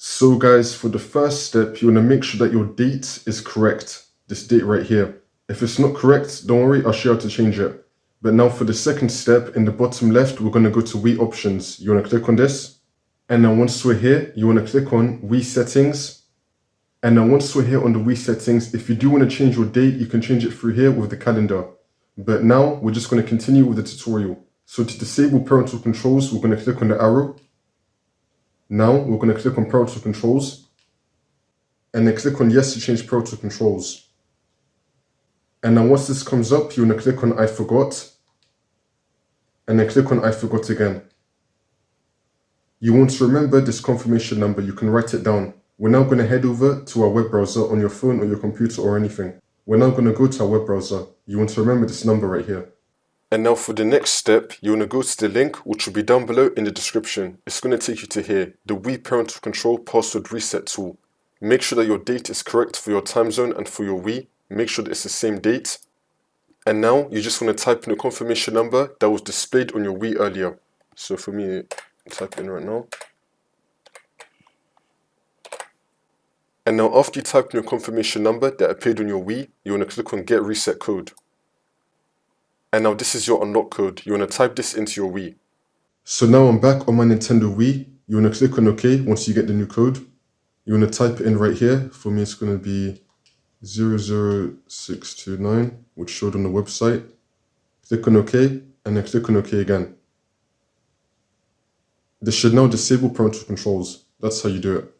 So guys, for the first step, you want to make sure that your date is correct. This date right here. If it's not correct, don't worry, I'll show you how to change it. But now for the second step, in the bottom left, we're going to go to Wii options. You want to click on this. And now once we're here, you want to click on Wii settings. And now once we're here on the Wii settings, if you do want to change your date, you can change it through here with the calendar. But now we're just going to continue with the tutorial. So to disable parental controls, we're going to click on the arrow. Now we're going to click on parental controls and then click on yes to change parental controls. And now once this comes up, you want to click on I forgot and then click on I forgot again. You want to remember this confirmation number, you can write it down. We're now going to head over to our web browser on your phone or your computer or anything. We're now going to go to our web browser. You want to remember this number right here. And now for the next step, you want to go to the link which will be down below in the description. It's going to take you to here, the Wii Parental Control Password Reset Tool. Make sure that your date is correct for your time zone and for your Wii. Make sure that it's the same date. And now you just want to type in the confirmation number that was displayed on your Wii earlier. So for me, type in right now. And now after you type in your confirmation number that appeared on your Wii, you want to click on Get Reset Code. And now this is your unlock code. You want to type this into your Wii. So now I'm back on my Nintendo Wii. You want to click on OK once you get the new code. You want to type it in right here. For me, it's going to be 00629, which showed on the website. Click on OK, and then click on OK again. This should now disable parental controls. That's how you do it.